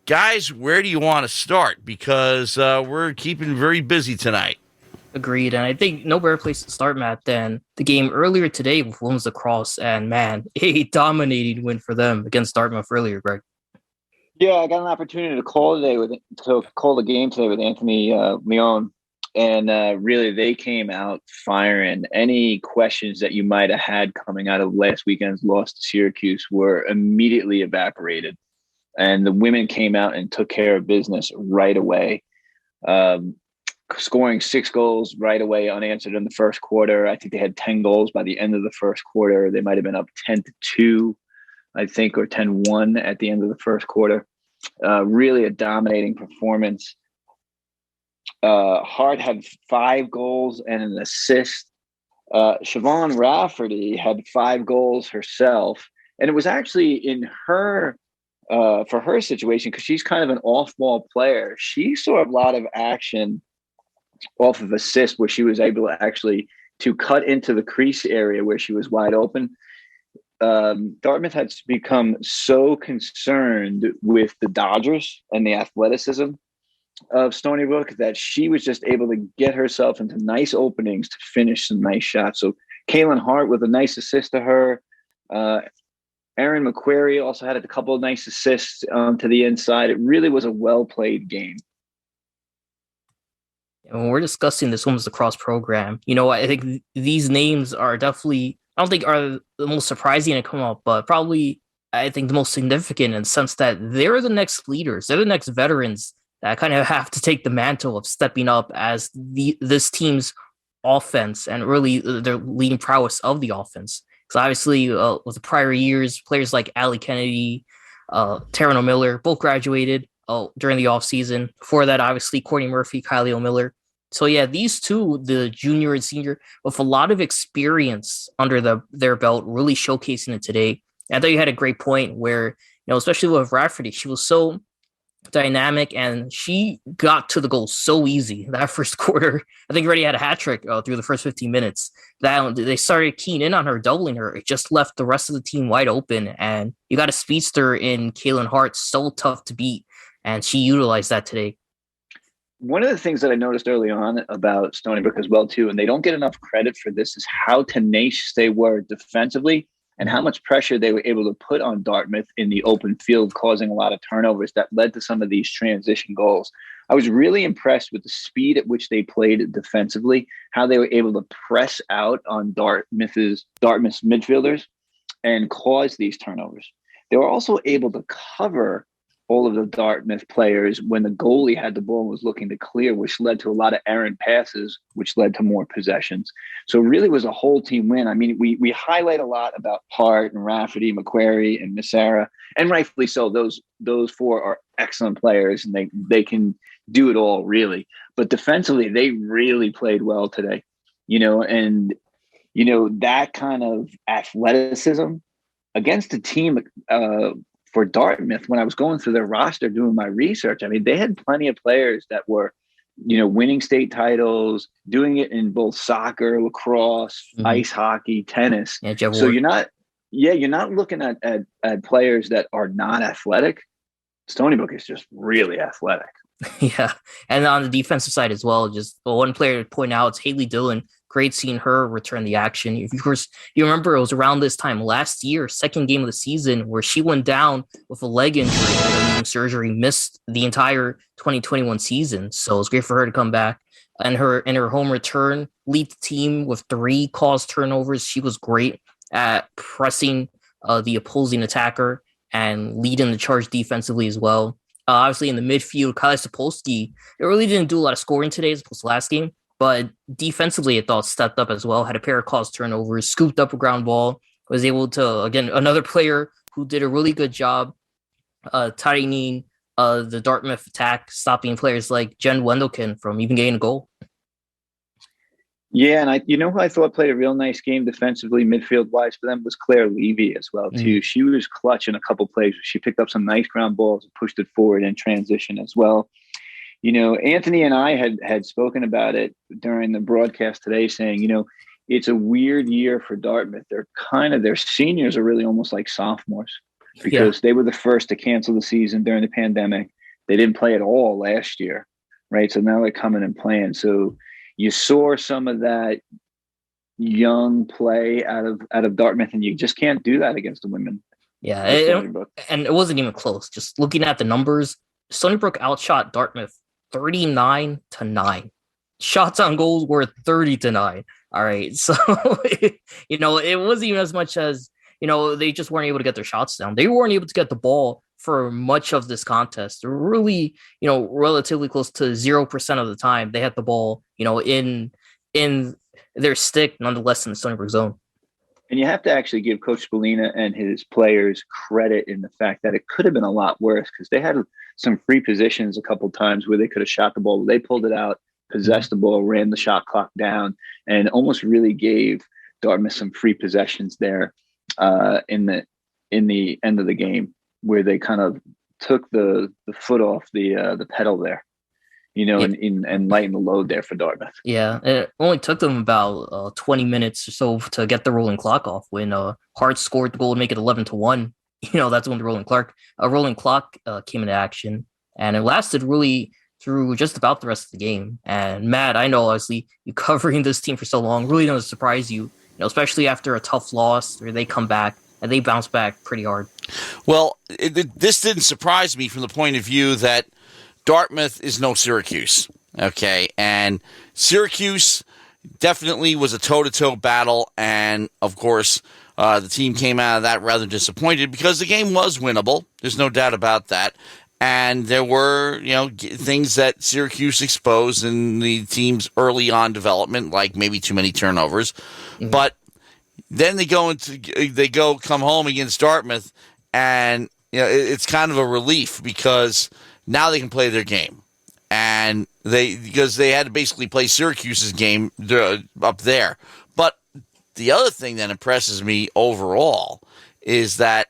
Guys, where do you want to start? Because we're keeping very busy tonight. Agreed, and I think no better place to start, Matt, than the game earlier today with Women's Lacrosse, and man, a dominating win for them against Dartmouth earlier, Greg. Yeah, I got an opportunity to call the game today with Anthony Leon, and really they came out firing. Any questions that you might have had coming out of last weekend's loss to Syracuse were immediately evaporated, and the women came out and took care of business right away. Scoring 6 goals right away unanswered in the first quarter. I think they had 10 goals by the end of the first quarter. They might have been up 10-2, I think, or 10-1 at the end of the first quarter. Really a dominating performance. Hart had 5 goals and an assist. Siobhan Rafferty had 5 goals herself. And it was actually in her, for her situation, because she's kind of an off-ball player. She saw a lot of action off of assist where she was able to cut into the crease area where she was wide open. Dartmouth had become so concerned with the Dodgers and the athleticism of Stony Brook that she was just able to get herself into nice openings to finish some nice shots. So Kaylin Hart with a nice assist to her. Erin McQuarrie also had a couple of nice assists to the inside. It really was a well-played game. When we're discussing this Women's Lacrosse program, I think these names are definitely, I don't think are the most surprising to come up, but probably I think the most significant in the sense that they're the next leaders. They're the next veterans that kind of have to take the mantle of stepping up as this team's offense and really their leading prowess of the offense. Because obviously with the prior years, players like Allie Kennedy, Taryn O'Miller, both graduated during the offseason. Before that, obviously, Courtney Murphy, Kylie O'Miller. So yeah, these two, the junior and senior, with a lot of experience under their belt, really showcasing it today. And I thought you had a great point where, especially with Rafferty, she was so dynamic and she got to the goal so easy. That first quarter, I think already had a hat trick through the first 15 minutes. That they started keying in on her, doubling her. It just left the rest of the team wide open. And you got a speedster in Kaylin Hart, so tough to beat. And she utilized that today. One of the things that I noticed early on about Stony Brook as well, too, and they don't get enough credit for this, is how tenacious they were defensively and how much pressure they were able to put on Dartmouth in the open field, causing a lot of turnovers that led to some of these transition goals. I was really impressed with the speed at which they played defensively, how they were able to press out on Dartmouth's midfielders and cause these turnovers. They were also able to cover all of the Dartmouth players when the goalie had the ball and was looking to clear, which led to a lot of errant passes, which led to more possessions. So it really was a whole team win. I mean, we highlight a lot about Hart and Rafferty, McQuarrie, and Missara, and rightfully so. Those 4 are excellent players, and they can do it all, really. But defensively, they really played well today, and that kind of athleticism against a team for Dartmouth, when I was going through their roster doing my research, I mean, they had plenty of players that were, winning state titles, doing it in both soccer, lacrosse, ice hockey, tennis. Yeah, so you're not looking at players that are not athletic. Stony Brook is just really athletic. Yeah. And on the defensive side as well, just one player to point out is Haley Dillon. Great seeing her return the action. Of course, you remember it was around this time last year, second game of the season, where she went down with a leg injury, surgery, missed the entire 2021 season. So it was great for her to come back and her home return, lead the team with 3 caused turnovers. She was great at pressing the opposing attacker and leading the charge defensively as well. Obviously, in the midfield, Kylie Sapolsky, it really didn't do a lot of scoring today as opposed to last game. But defensively, I thought stepped up as well, had a pair of caused turnovers, scooped up a ground ball, was able to, again, another player who did a really good job tightening the Dartmouth attack, stopping players like Jen Wendelken from even getting a goal. Yeah, and who I thought played a real nice game defensively, midfield-wise for them was Claire Levy as well, too. She was clutch in a couple plays. She picked up some nice ground balls and pushed it forward in transition as well. Anthony and I had spoken about it during the broadcast today, saying, it's a weird year for Dartmouth. Their seniors are really almost like sophomores because they were the first to cancel the season during the pandemic. They didn't play at all last year, right? So now they're coming and playing. So you saw some of that young play out of Dartmouth, and you just can't do that against the women. Yeah, and it wasn't even close. Just looking at the numbers, Stony Brook outshot Dartmouth 39-9. Shots on goals were 30-9. All right, so it wasn't even as much as they just weren't able to get their shots down. They weren't able to get the ball for much of this contest. They're really, relatively close to 0% of the time they had the ball, in their stick, nonetheless in the Stony Brook zone. And you have to actually give Coach Spallina and his players credit in the fact that it could have been a lot worse, because they had some free positions a couple times where they could have shot the ball. They pulled it out, possessed the ball, ran the shot clock down, and almost really gave Dartmouth some free possessions there in the end of the game, where they kind of took the foot off the pedal there, and lighten the load there for Dartmouth. Yeah, it only took them about 20 minutes or so to get the rolling clock off. When Hart scored the goal to make it 11-1, that's when the rolling clock came into action, and it lasted really through just about the rest of the game. And Matt, I know obviously you covering this team for so long really doesn't surprise you, especially after a tough loss where they come back and they bounce back pretty hard. Well, this didn't surprise me from the point of view that Dartmouth is no Syracuse, okay? And Syracuse definitely was a toe-to-toe battle, and, of course, the team came out of that rather disappointed because the game was winnable. There's no doubt about that. And there were, things that Syracuse exposed in the team's early on development, like maybe too many turnovers. Mm-hmm. But then they come home against Dartmouth, and it's kind of a relief because now they can play their game, and because they had to basically play Syracuse's game up there. But the other thing that impresses me overall is that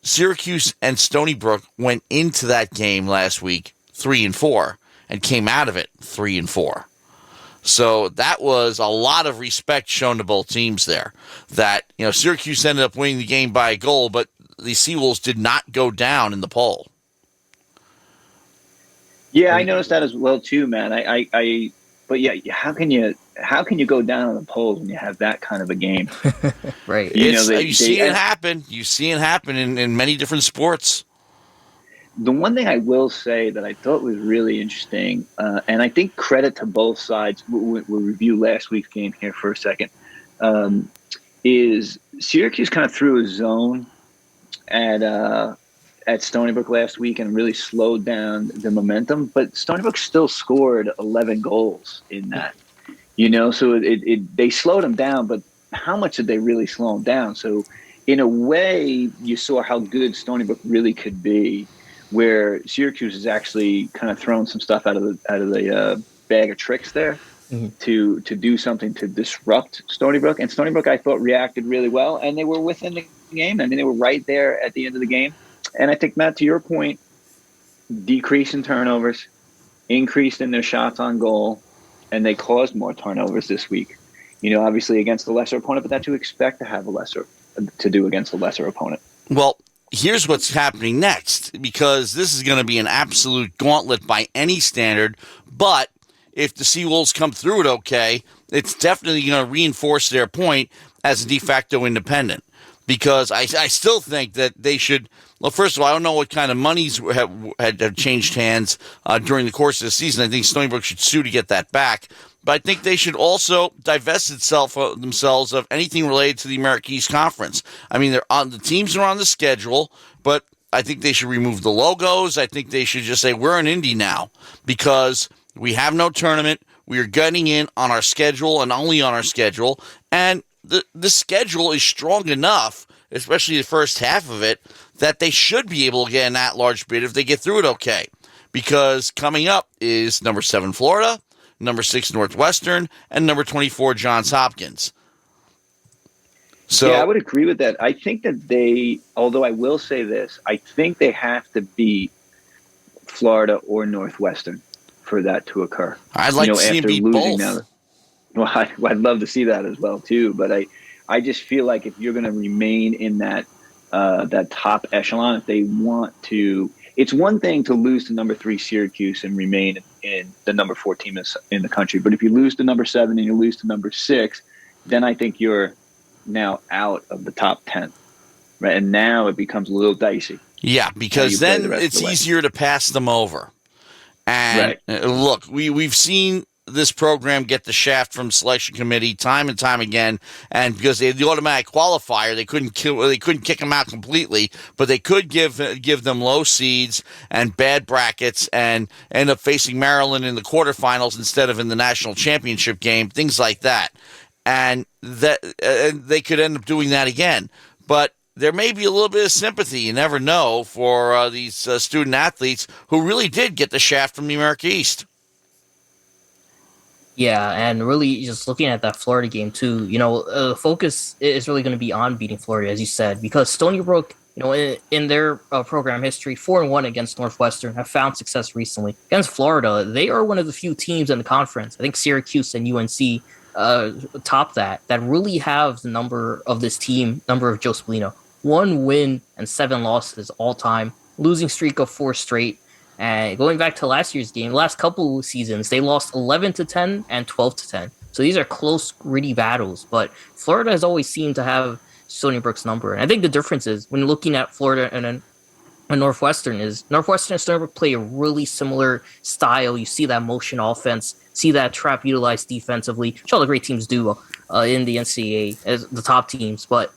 Syracuse and Stony Brook went into that game last week 3-4 and came out of it 3-4. So that was a lot of respect shown to both teams there. That Syracuse ended up winning the game by a goal, but the Seawolves did not go down in the poll. Yeah, I noticed that as well too, man. But yeah, how can you go down on the polls when you have that kind of a game? Right. You see it happen. You see it happen in many different sports. The one thing I will say that I thought was really interesting, and I think credit to both sides, we'll review last week's game here for a second, is Syracuse kind of threw a zone at Stony Brook last week and really slowed down the momentum, but Stony Brook still scored 11 goals in that, so they slowed them down, but how much did they really slow them down? So in a way, you saw how good Stony Brook really could be, where Syracuse is actually kind of throwing some stuff out of the bag of tricks there. Mm-hmm. to do something to disrupt Stony Brook. And Stony Brook, I thought, reacted really well, and they were within the game. I mean, they were right there at the end of the game. And I think, Matt, to your point, decrease in turnovers, increased in their shots on goal, and they caused more turnovers this week. Obviously against the lesser opponent, but that's to expect to do against a lesser opponent. Well, here's what's happening next, because this is going to be an absolute gauntlet by any standard, but if the Seawolves come through it okay, it's definitely going to reinforce their point as a de facto independent. Because I still think that they should. Well, first of all, I don't know what kind of monies have changed hands during the course of the season. I think Stony Brook should sue to get that back. But I think they should also divest themselves of anything related to the America East Conference. I mean, the teams are on the schedule, but I think they should remove the logos. I think they should just say we're an indie now because we have no tournament. We are getting in on our schedule and only on our schedule. And the schedule is strong enough, especially the first half of it, that they should be able to get an at-large bid if they get through it okay. Because coming up is number 7 Florida, number 6 Northwestern, and number 24 Johns Hopkins. So, yeah, I would agree with that. I think that although I will say this, I think they have to beat Florida or Northwestern for that to occur. I'd like to see them beat both. Well, I'd love to see that as well too. But I just feel like if you're going to remain in that top echelon, if they want to it's one thing to lose to number 3 Syracuse and remain in the number 4 team in the country. But if you lose to number 7 and you lose to number 6, then I think you're now out of the top 10. Right. And now it becomes a little dicey. Yeah, because then it's easier to pass them over. And look, we've seen this program get the shaft from selection committee time and time again, and because they had the automatic qualifier, they couldn't kick them out completely, but they could give them low seeds and bad brackets and end up facing Maryland in the quarterfinals instead of in the national championship game, things like that, and that they could end up doing that again. But there may be a little bit of sympathy, you never know, for these student athletes who really did get the shaft from the America East. Yeah, and really just looking at that Florida game too, the focus is really going to be on beating Florida, as you said, because Stony Brook, in their program history, 4-1 against Northwestern, have found success recently. Against Florida, they are one of the few teams in the conference, I think Syracuse and UNC top that really have the number of this team, number of Joe Spallino. 1 win and 7 losses all time, losing streak of 4 straight. And going back to last year's game, last couple of seasons, they lost 11-10 and 12-10. So these are close, gritty battles. But Florida has always seemed to have Stony Brook's number. And I think the difference is when looking at Florida and Northwestern and Stony Brook play a really similar style. You see that motion offense, see that trap utilized defensively, which all the great teams do in the NCAA as the top teams. But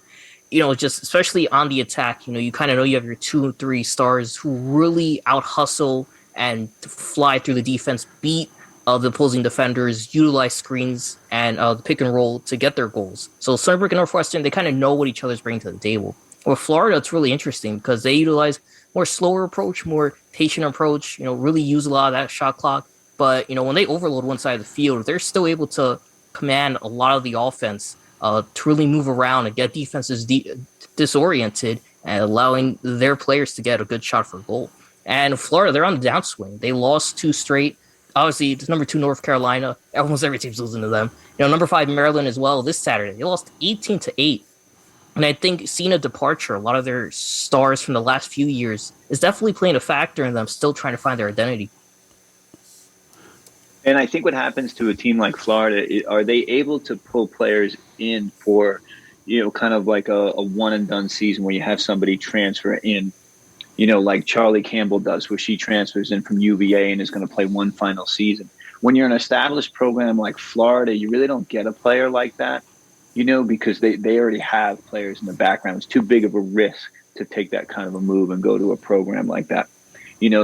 just especially on the attack, you kind of know you have your 2 and 3 stars who really out hustle and fly through the defense, beat the opposing defenders, utilize screens and the pick and roll to get their goals. So Stony Brook and Northwestern, they kind of know what each other's bringing to the table. With Florida, it's really interesting because they utilize more slower approach, more patient approach, really use a lot of that shot clock. But, when they overload one side of the field, they're still able to command a lot of the offense to really move around and get defenses disoriented and allowing their players to get a good shot for goal. And Florida, they're on the downswing. They lost 2 straight. Obviously, it's number 2 North Carolina. Almost every team's losing to them. Number 5 Maryland as well this Saturday. They lost 18-8. And I think seeing a departure, a lot of their stars from the last few years, is definitely playing a factor in them still trying to find their identity. And I think what happens to a team like Florida, are they able to pull players in for, kind of like a one-and-done season where you have somebody transfer in, like Charlie Campbell does, where she transfers in from UVA and is going to play one final season. When you're an established program like Florida, you really don't get a player like that, because they already have players in the background. It's too big of a risk to take that kind of a move and go to a program like that.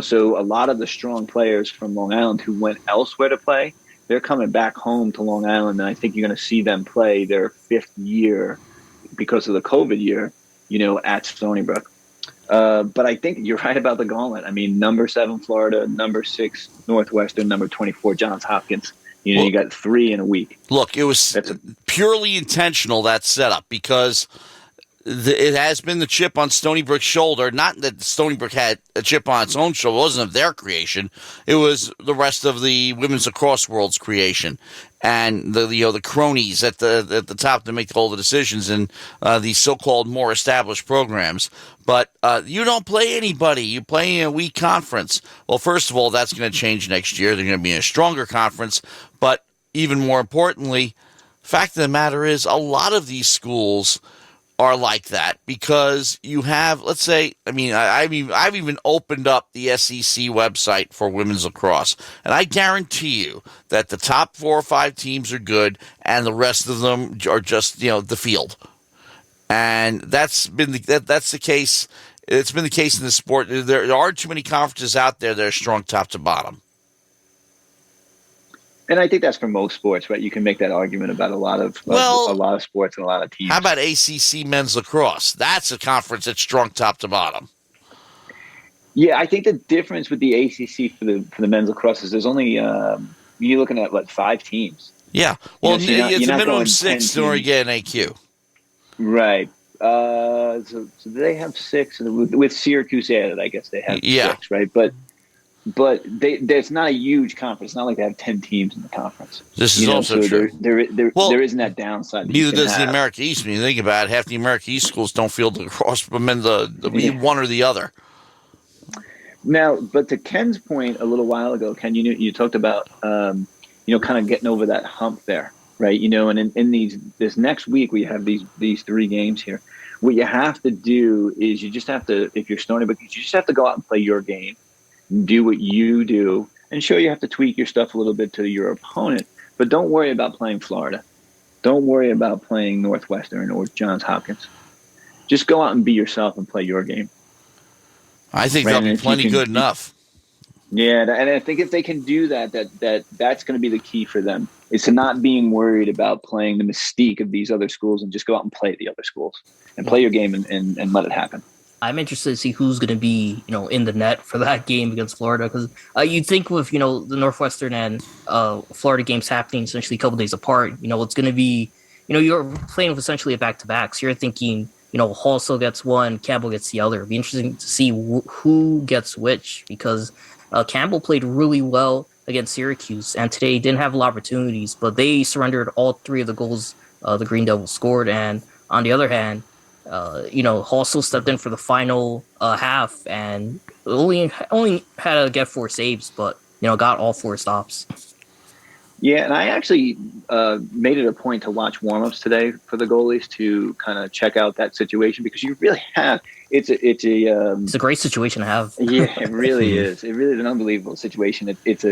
So a lot of the strong players from Long Island who went elsewhere to play, they're coming back home to Long Island, and I think you're going to see them play their 5th year because of the COVID year, at Stony Brook. But I think you're right about the gauntlet. I mean, number 7 Florida, number 6 Northwestern, number 24 Johns Hopkins. You got 3 in a week. Look, it was purely intentional, that setup, because it has been the chip on Stony Brook's shoulder. Not that Stony Brook had a chip on its own shoulder. It wasn't of their creation. It was the rest of the women's lacrosse world's creation. And the cronies at the top to make all the decisions in these so-called more established programs. But you don't play anybody. You play in a weak conference. Well, first of all, that's going to change next year. They're going to be in a stronger conference. But even more importantly, fact of the matter is a lot of these schools are like that because you have, let's say, I've even opened up the SEC website for women's lacrosse, and I guarantee you that the top 4 or 5 teams are good, and the rest of them are just the field. And that's the case. It's been the case in the sport. There aren't too many conferences out there that are strong top to bottom. And I think that's for most sports, right? You can make that argument about a lot of sports and a lot of teams. How about ACC men's lacrosse? That's a conference that's strong top to bottom. Yeah, I think the difference with the ACC for the men's lacrosse is there's only you're looking at 5 teams. Yeah, well, it's a minimum 6 in order to get an AQ. Right. So they have 6 with Syracuse added. I guess they have 6, right? But there's not a huge conference. It's not like they have 10 teams in the conference. This is also true. There isn't that downside. Neither does the America East. When you think about it, half the America East schools don't field lacrosse, but one or the other. Now, but to Ken's point a little while ago, Ken, you talked about kind of getting over that hump there, right? And in this next week we have these 3 games here. What you have to do is you just have to, if you're Stony Brook, you just have to go out and play your game, do what you do, and sure, you have to tweak your stuff a little bit to your opponent, but don't worry about playing Florida. Don't worry about playing Northwestern or Johns Hopkins. Just go out and be yourself and play your game. I think they'll be plenty good enough. Yeah, and I think if they can do that, that's going to be the key for them, is to not being worried about playing the mystique of these other schools and just go out and play the other schools and play your game and let it happen. I'm interested to see who's going to be, in the net for that game against Florida, because you'd think with, the Northwestern and Florida games happening essentially a couple days apart, it's going to be, you're playing with essentially a back-to-back. So you're thinking, Hall still gets one, Campbell gets the other. It'd be interesting to see who gets which, because Campbell played really well against Syracuse, and today didn't have a lot of opportunities, but they surrendered all 3 of the goals the Green Devils scored. And on the other hand, Hall still stepped in for the final half and only had to get 4 saves, but got all 4 stops. Yeah, and I actually made it a point to watch warm-ups today for the goalies to kind of check out that situation, because you really have it's a great situation to have. Yeah, it really is. It really is an unbelievable situation. It's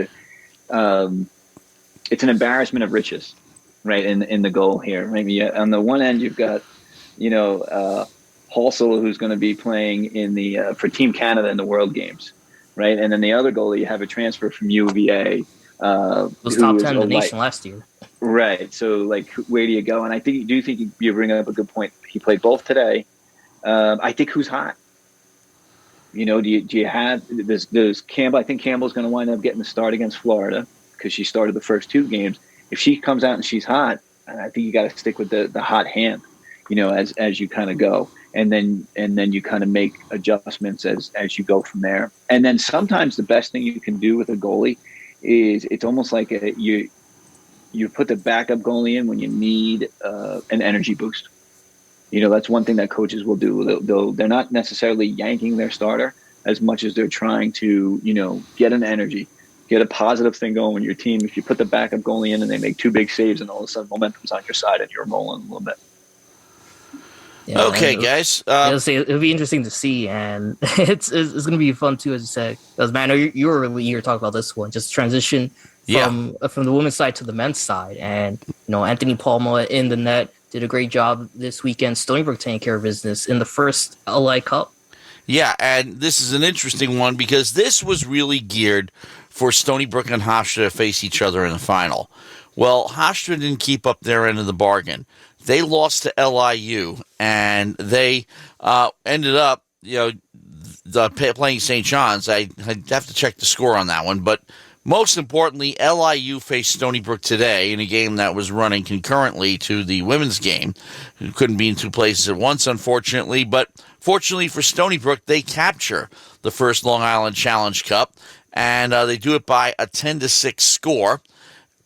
an embarrassment of riches, right? In the goal here, maybe on the one end you've got Halsell, who's going to be playing in the for Team Canada in the World Games, right? And then the other goalie, you have a transfer from UVA. Was top 10 in the nation last year. Right. So, where do you go? And I think you bring up a good point. He played both today. I think who's hot? Do you have there's Campbell? I think Campbell's going to wind up getting the start against Florida because she started the first 2 games. If she comes out and she's hot, I think you got to stick with the hot hand, as you kind of go. And then you kind of make adjustments as you go from there. And then sometimes the best thing you can do with a goalie is it's almost like you put the backup goalie in when you need an energy boost. That's one thing that coaches will do. They're not necessarily yanking their starter as much as they're trying to, get an energy, get a positive thing going with your team. If you put the backup goalie in and they make 2 big saves, and all of a sudden momentum's on your side and you're rolling a little bit. Yeah, okay, guys. It'll be interesting to see, and it's going to be fun too, as you said. Because man, I know you were really eager to talk about this one. Just transition from the women's side to the men's side, and Anthony Palma in the net did a great job this weekend. Stony Brook taking care of business in the first LA Cup. Yeah, and this is an interesting one because this was really geared for Stony Brook and Hofstra to face each other in the final. Well, Hofstra didn't keep up their end of the bargain. They lost to LIU, and they ended up, playing St. John's. I'd have to check the score on that one, but most importantly, LIU faced Stony Brook today in a game that was running concurrently to the women's game. It couldn't be in 2 places at once, unfortunately, but fortunately for Stony Brook, they capture the first Long Island Challenge Cup, and they do it by a 10-6 score.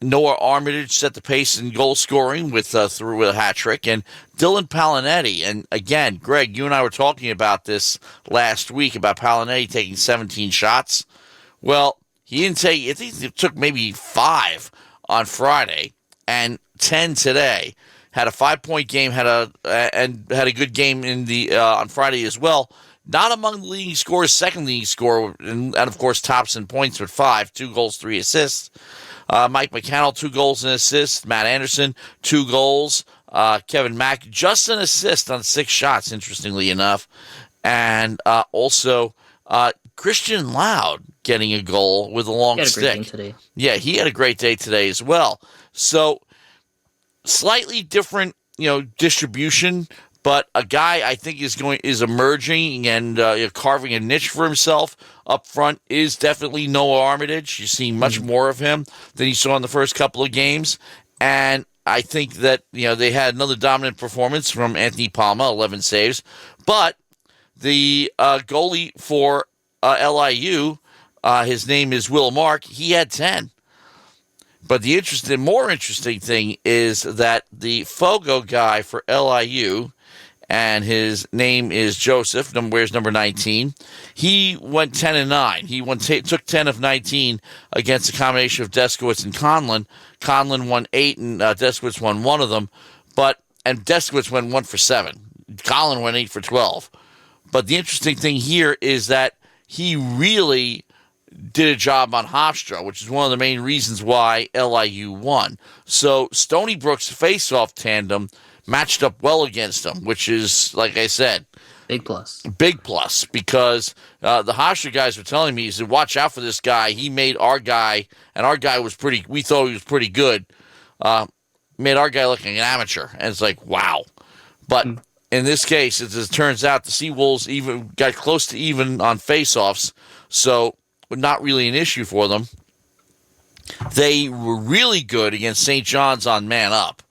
Noah Armitage set the pace in goal scoring with a hat trick, and Dylan Palinetti. And again, Greg, you and I were talking about this last week about Palinetti taking 17 shots. Well, he didn't take. I think it took maybe 5 on Friday and 10 today. Had a 5-point game. Had a good game in the on Friday as well. Not among the leading scorers, second leading scorer, and of course tops in points with 5, 2 goals, 3 assists. Mike McCannell, 2 goals and assists. Matt Anderson, 2 goals. Kevin Mack, just an assist on 6 shots, interestingly enough. And also Christian Loud getting a goal with a long stick. He had a great game today. Yeah, he had a great day today as well. So slightly different, distribution, but a guy I think is emerging and carving a niche for himself up front is definitely Noah Armitage. You're seeing much more of him than you saw in the first couple of games, and I think that they had another dominant performance from Anthony Palma, 11 saves, but the goalie for LIU, his name is Will Mark. He had 10. But the more interesting thing is that the Fogo guy for LIU and his name is Joseph. Wears number 19. He went 10-9. He took 10 of 19 against a combination of Deskowitz and Conlon. Conlon won 8, and Deskowitz won 1 of them. And Deskowitz went 1 for 7. Conlon went 8 for 12. But the interesting thing here is that he really did a job on Hofstra, which is one of the main reasons why LIU won. So Stony Brook's face-off tandem matched up well against him, which is, like I said, Big plus. Big plus, because the Hofstra guys were telling me, he said, watch out for this guy. He made our guy, and our guy was we thought he was pretty good, made our guy look like an amateur. And it's like, wow. But in this case, as it turns out, the Seawolves even got close to even on face-offs, so not really an issue for them. They were really good against St. John's on man up.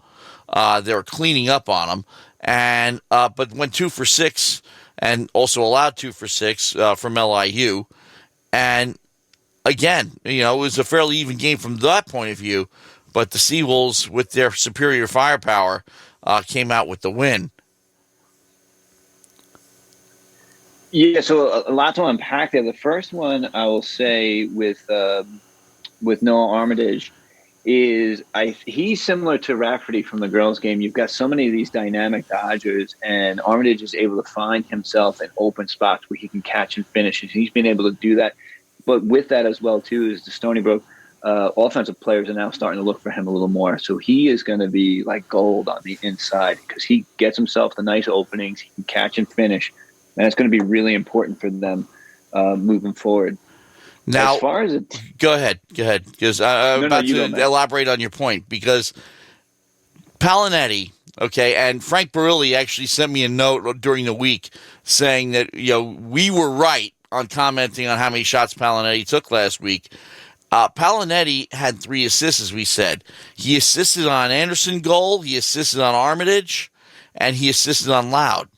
They were cleaning up on them, and but went 2 for 6, and also allowed 2 for 6 from LIU. And again, it was a fairly even game from that point of view. But the Seawolves, with their superior firepower, came out with the win. Yeah, so a lot to unpack there. The first one I will say with Noah Armitage is he's similar to Rafferty from the girls' game. You've got so many of these dynamic dodgers, and Armitage is able to find himself in open spots where he can catch and finish. And he's been able to do that. But with that as well, too, is the Stony Brook offensive players are now starting to look for him a little more. So he is going to be like gold on the inside because he gets himself the nice openings. He can catch and finish. And it's going to be really important for them moving forward. Now, as far as go ahead, because I'm about to elaborate on your point. Because Palinetti, okay, and Frank Barilli actually sent me a note during the week saying that we were right on commenting on how many shots Palinetti took last week. Palinetti had 3 assists, as we said. He assisted on Anderson goal, he assisted on Armitage, and he assisted on Loud.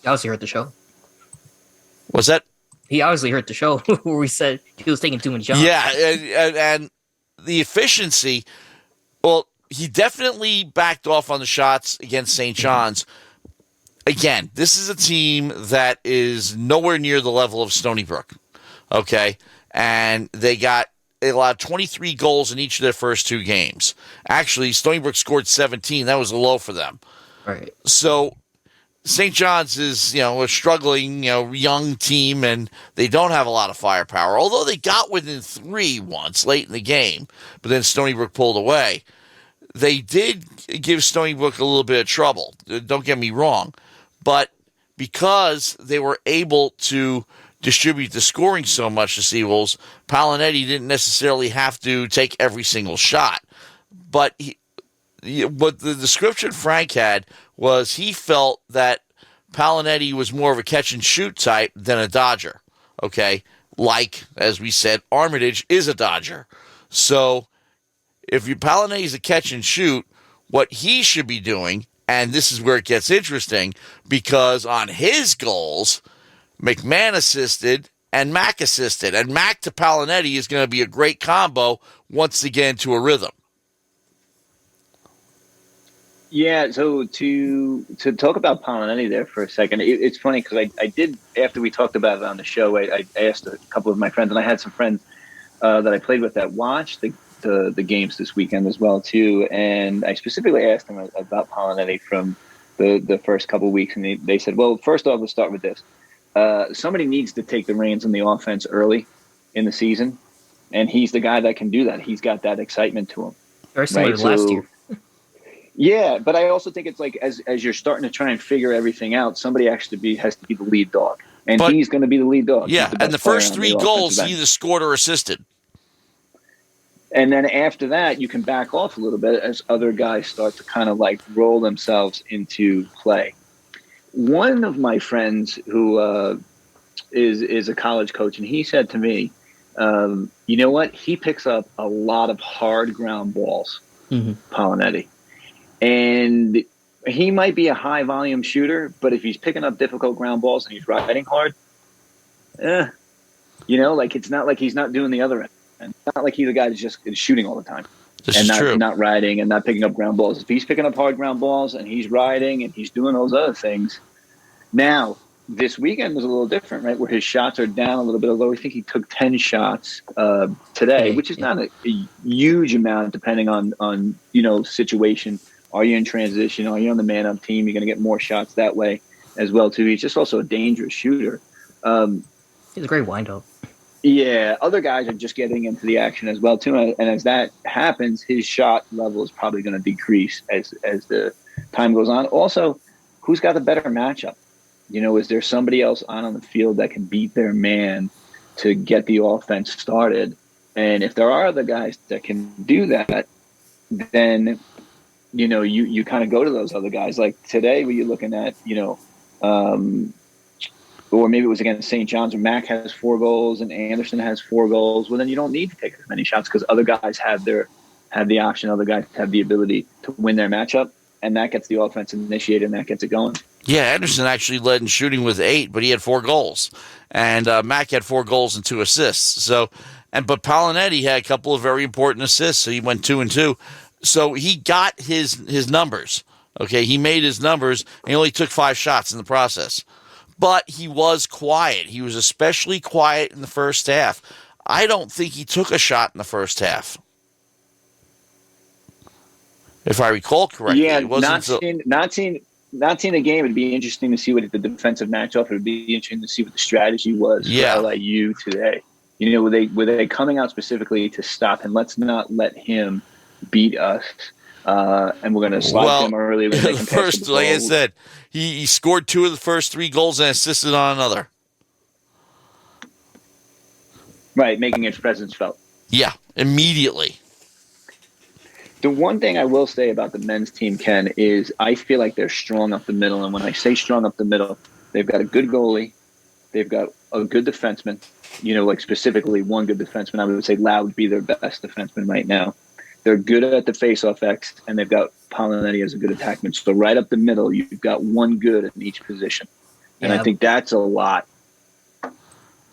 He obviously heard the show. Was that? He obviously heard the show where we said he was taking too many shots. Yeah, and the efficiency, well, he definitely backed off on the shots against St. John's. Again, this is a team that is nowhere near the level of Stony Brook, okay? And they allowed 23 goals in each of their first 2 games. Actually, Stony Brook scored 17. That was a low for them. Right. So St. John's is, a struggling, young team, and they don't have a lot of firepower. Although they got within 3 once late in the game, but then Stony Brook pulled away. They did give Stony Brook a little bit of trouble. Don't get me wrong. But because they were able to distribute the scoring so much to Seawolves, Palinetti didn't necessarily have to take every single shot. But what the description Frank had was he felt that Palinetti was more of a catch-and-shoot type than a dodger, okay? Like, as we said, Armitage is a dodger. So if Palinetti is a catch-and-shoot, what he should be doing, and this is where it gets interesting, because on his goals, McMahon assisted and Mack assisted. And Mack to Palinetti is going to be a great combo once they get into a rhythm. Yeah, so to talk about Palinetti there for a second, it's funny because I did, after we talked about it on the show, I asked a couple of my friends, and I had some friends that I played with that watched the games this weekend as well, too. And I specifically asked them about Palinetti from the first couple of weeks, and they said, well, first off, let's start with this. Somebody needs to take the reins on the offense early in the season, and he's the guy that can do that. He's got that excitement to him. Very similar to last year. Yeah, but I also think it's like as you're starting to try and figure everything out, somebody actually has to be the lead dog, and he's going to be the lead dog. Yeah, and the first 3 goals he either scored or assisted. And then after that, you can back off a little bit as other guys start to kind of like roll themselves into play. One of my friends who is a college coach, and he said to me, you know what? He picks up a lot of hard ground balls, Palinetti. And he might be a high volume shooter, but if he's picking up difficult ground balls and he's riding hard, like it's not like he's not doing the other end. It's not like he's a guy that's just shooting all the time. This and is true. not riding and not picking up ground balls. If he's picking up hard ground balls and he's riding and he's doing those other things, now this weekend was a little different, right? Where his shots are down a little bit, although I think he took 10 shots today, which is not a huge amount depending on situation. Are you in transition? Are you on the man-up team? You're going to get more shots that way as well, too. He's just also a dangerous shooter. He's a great wind-up. Yeah, other guys are just getting into the action as well, too. And as that happens, his shot level is probably going to decrease as the time goes on. Also, who's got the better matchup? Is there somebody else on the field that can beat their man to get the offense started? And if there are other guys that can do that, then, you kind of go to those other guys. Like today, where you're looking at, or maybe it was against St. John's where Mac has 4 goals and Anderson has 4 goals. Well, then you don't need to take as many shots because other guys have the option. Other guys have the ability to win their matchup, and that gets the offense initiated and that gets it going. Yeah, Anderson actually led in shooting with 8, but he had 4 goals, and Mac had 4 goals and 2 assists. But Palinetti had a couple of very important assists, so he went 2 and 2. So he got his numbers. Okay, he made his numbers, and he only took 5 shots in the process. But he was quiet. He was especially quiet in the first half. I don't think he took a shot in the first half, if I recall correctly. Yeah, it wasn't not seeing the game. It'd be interesting to see what the defensive matchup. It would be interesting to see what the strategy was for LIU today. Were they coming out specifically to stop him? Let's not let him beat us. And we're going to slide him early. The first, like I said, he scored 2 of the first 3 goals and assisted on another. Right, making his presence felt. Yeah, immediately. The one thing I will say about the men's team, Ken, is I feel like they're strong up the middle. And when I say strong up the middle, they've got a good goalie. They've got a good defenseman. Like specifically one good defenseman. I would say Lau would be their best defenseman right now. They're good at the face-off X, and they've got Palinetti as a good attackman. So right up the middle, you've got one good in each position. And I think that's a lot.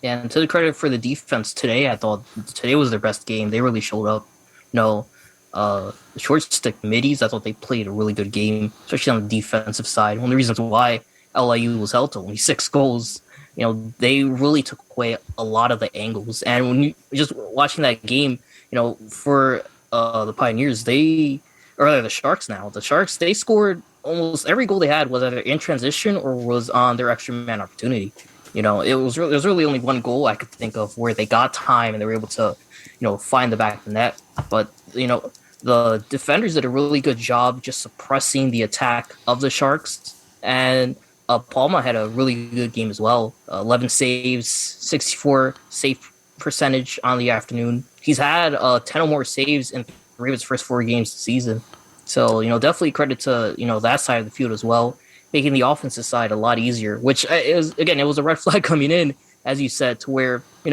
Yeah, and to the credit for the defense today, I thought today was their best game. They really showed up. The short stick middies, I thought they played a really good game, especially on the defensive side. One of the reasons why LIU was held to only 6 goals, they really took away a lot of the angles. And when you just watching that game, for the Pioneers, the Sharks now. The Sharks, they scored almost every goal they had was either in transition or was on their extra man opportunity. It was really only one goal I could think of where they got time and they were able to, find the back of the net. But, the defenders did a really good job just suppressing the attack of the Sharks. And Palma had a really good game as well. 11 saves, 64 save percentage on the afternoon. He's had 10 or more saves in 3 of his first 4 games this season. So, definitely credit to, that side of the field as well, making the offensive side a lot easier, which it was a red flag coming in, as you said, to where, we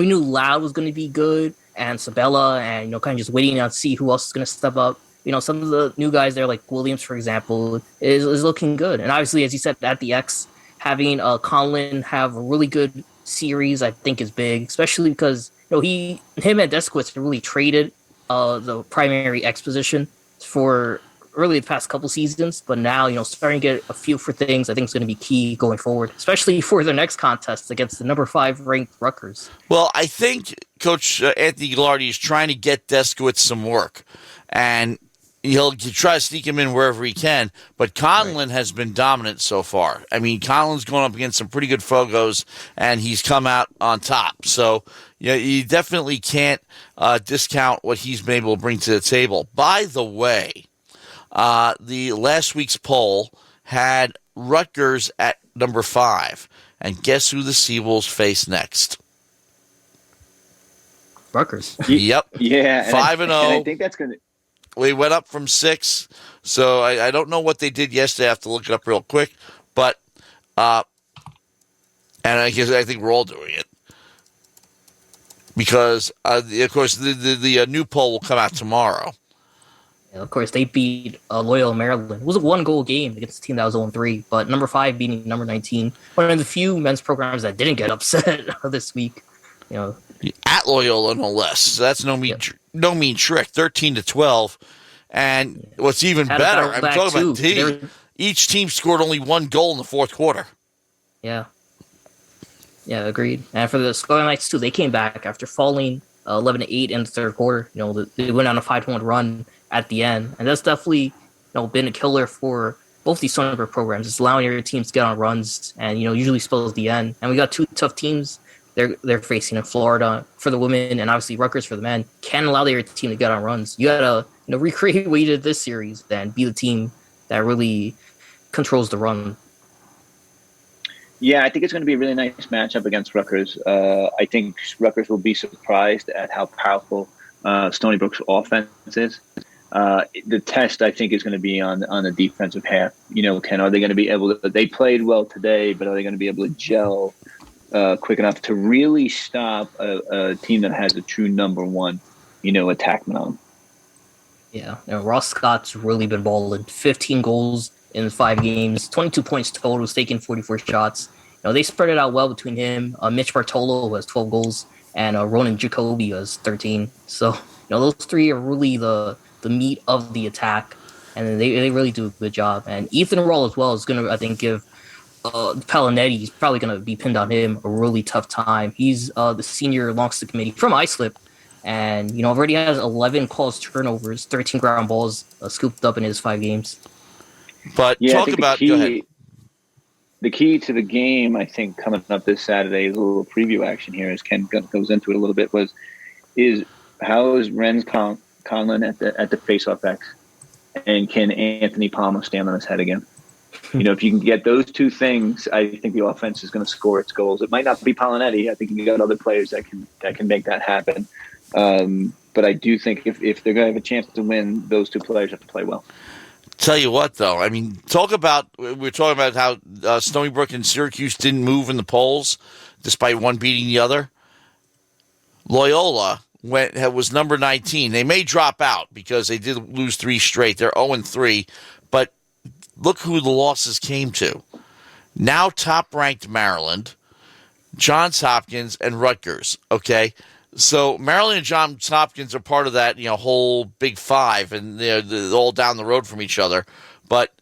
knew Loud was going to be good and Sabella and, kind of just waiting to see who else is going to step up. Some of the new guys there, like Williams, for example, is looking good. And obviously, as you said, at the X, having Conlon have a really good series, I think, is big, especially because him and Deskowitz really traded the primary X position for really the past couple seasons, but now starting to get a feel for things, I think is going to be key going forward, especially for the next contest against the number 5 ranked Rutgers. Well, I think Coach Anthony Gallardi is trying to get Deskowitz some work, and he'll try to sneak him in wherever he can, but Conlon has been dominant so far. I mean, Conlon's going up against some pretty good Fogos, and he's come out on top. So, you definitely can't discount what he's been able to bring to the table. By the way, the last week's poll had Rutgers at number 5, and guess who the Seawolves face next? Rutgers. Yep. Yeah. 5-0. I think that's going to... We went up from 6, so I don't know what they did yesterday. I have to look it up real quick, but and I think we're all doing it because of course the new poll will come out tomorrow. Yeah, of course, they beat Loyola Maryland. It was a 1-goal game against a team that was 0-3, but number 5 beating number 19. One of the few men's programs that didn't get upset this week. At Loyola, no less. So that's no no mean trick, 13-12. And what's even Had a better, battle I'm back, talking about too. each team scored only one goal in the fourth quarter. Yeah. Yeah, agreed. And for the Scarlet Knights, too, they came back after falling 11-8 in the third quarter. They went on a 5-1 run at the end. And that's definitely, been a killer for both these Stony Brook programs. It's allowing your teams to get on runs and, usually spells the end. And we got two tough teams they're facing in Florida for the women and obviously Rutgers for the men. Can't allow their team to get on runs. You got to, recreate what you did this series and be the team that really controls the run. Yeah, I think it's going to be a really nice matchup against Rutgers. I think Rutgers will be surprised at how powerful Stony Brook's offense is. The test, I think, is going to be on the defensive half. Ken, are they going to be able to – they played well today, but are they going to be able to gel quick enough to really stop a team that has a true number one, attackman on them? Yeah, Ross Scott's really been balling. 15 goals in 5 games, 22 points total, was taking 44 shots. They spread it out well between him. Mitch Bartolo has 12 goals, and Ronan Jacoby has 13. So, those three are really the meat of the attack, and they really do a good job. And Ethan Roll as well is going to, I think, give Palinetti, he's probably going to be pinned on him, a really tough time. He's the senior longstick committee from Islip, and, already has 11 calls turnovers, 13 ground balls scooped up in his 5 games. But talk about go ahead. The key to the game, I think, coming up this Saturday, a little preview action here as Ken goes into it a little bit, is how is Renz Conlon at the faceoff X, and can Anthony Palmer stand on his head again? If you can get those two things, I think the offense is going to score its goals. It might not be Palinetti. I think you got other players that can make that happen. But I do think if they're going to have a chance to win, those two players have to play well. Tell you what, though, I mean, we're talking about how Stony Brook and Syracuse didn't move in the polls, despite one beating the other. Loyola was number 19. They may drop out because they did lose 3 straight. They're 0-3, but look who the losses came to. Now top-ranked Maryland, Johns Hopkins, and Rutgers, okay? So Maryland and Johns Hopkins are part of that, whole Big Five, and they're all down the road from each other. But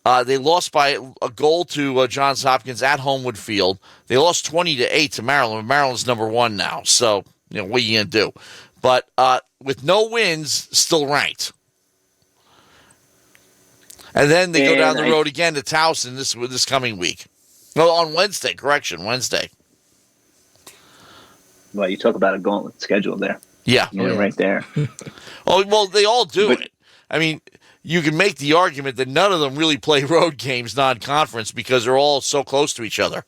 they lost by a goal to Johns Hopkins at Homewood Field. They lost 20-8 to Maryland. Maryland's number 1 now, so what are you gonna do? But with no wins, still ranked. And then they go down the road again to Towson this coming week. No, on Wednesday. Correction, Wednesday. Well, you talk about a gauntlet schedule there. Yeah. Right there. Oh, well, they all do it. I mean, you can make the argument that none of them really play road games non-conference because they're all so close to each other.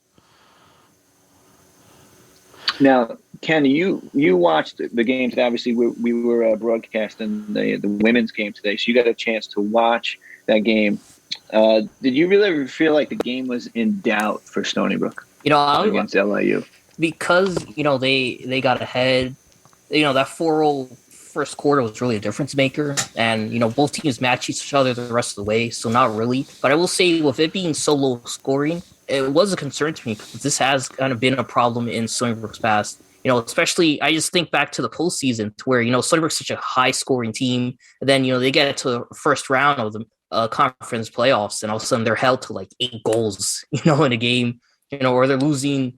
Now, Ken, you watched the game today. Obviously, we were broadcasting the women's game today, so you got a chance to watch that game. Did you really ever feel like the game was in doubt for Stony Brook against LIU? Because, they got ahead, that 4-0 first quarter was really a difference maker. And, both teams matched each other the rest of the way, so not really. But I will say, with it being so low scoring, it was a concern to me because this has kind of been a problem in Stony Brook's past. Especially, I just think back to the postseason to where, Stony Brook's such a high-scoring team. And then, they get to the first round of the conference playoffs, and all of a sudden they're held to, 8 goals, in a game, or they're losing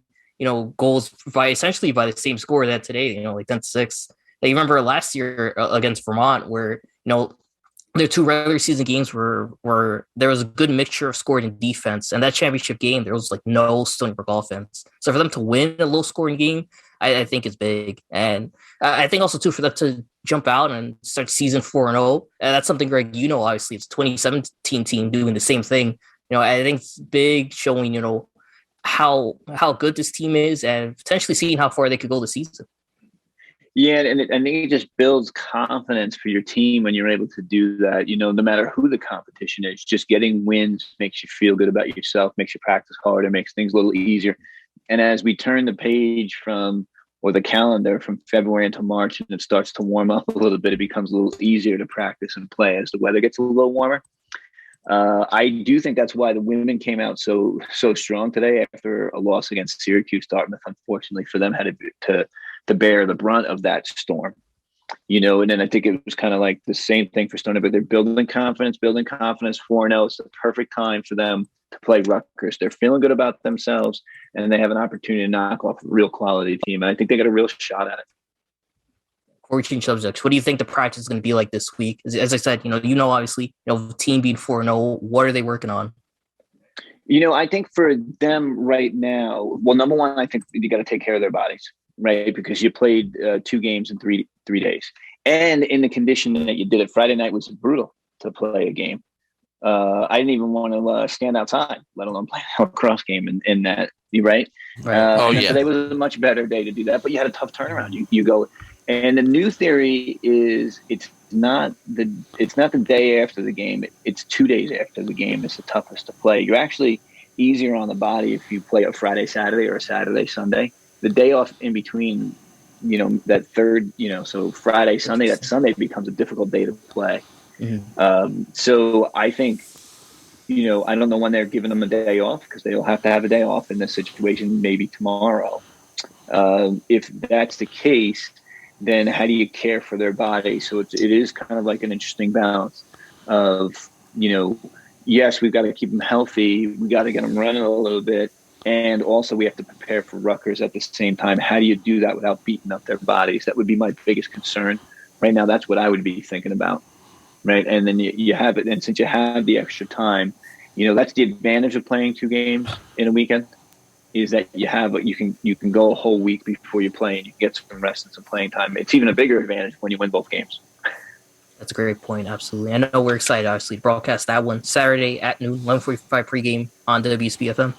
goals by the same score that today, 10-6. You remember last year against Vermont where, their 2 regular season games were there was a good mixture of scoring and defense. And that championship game, there was no Stony Brook offense. So for them to win a low scoring game, I think is big. And I think also too, for them to jump out and start season 4-0, that's something, Greg, obviously it's 2017 team doing the same thing. I think it's big, showing, how good this team is and potentially seeing how far they could go this season. Yeah, and it just builds confidence for your team when you're able to do that. No matter who the competition is, just getting wins makes you feel good about yourself, makes you practice harder, makes things a little easier. And as we turn the page or the calendar from February into March, and it starts to warm up a little bit, it becomes a little easier to practice and play as the weather gets a little warmer. I do think that's why the women came out so strong today after a loss against Syracuse. Dartmouth, unfortunately for them, had to bear the brunt of that storm. And then I think it was kind of like the same thing for Stony, but they're building confidence, 4-0. It's the perfect time for them to play Rutgers. They're feeling good about themselves, and they have an opportunity to knock off a real quality team. And I think they got a real shot at it. Before we change subjects, what do you think the practice is going to be like this week? As I said, obviously, the team being 4-0, what are they working on? I think for them right now, well, number one, I think you got to take care of their bodies, right? Because you played 2 games in three days. And in the condition that you did it, Friday night was brutal to play a game. I didn't even want to stand outside, let alone play a lacrosse game in that, right? Today was a much better day to do that, but you had a tough turnaround. You go, and the new theory is it's not the day after the game. It's 2 days after the game. It's the toughest to play. You're actually easier on the body if you play a Friday, Saturday, or a Saturday, Sunday. The day off in between, that third, so Friday, Sunday, that Sunday becomes a difficult day to play. Mm-hmm. So I think, I don't know when they're giving them a day off, because they'll have to have a day off in this situation, maybe tomorrow. If that's the case, then how do you care for their body? So it is kind of like an interesting balance of, yes, we've got to keep them healthy. We got to get them running a little bit. And also we have to prepare for Rutgers at the same time. How do you do that without beating up their bodies? That would be my biggest concern. Right now, that's what I would be thinking about. Right. And then you have it. And since you have the extra time, that's the advantage of playing 2 games in a weekend, is that you can go a whole week before you play, and you get some rest and some playing time. It's even a bigger advantage when you win both games. That's a great point. Absolutely. I know we're excited, obviously, to broadcast that one Saturday at noon, 11:45 pregame on WUSB FM.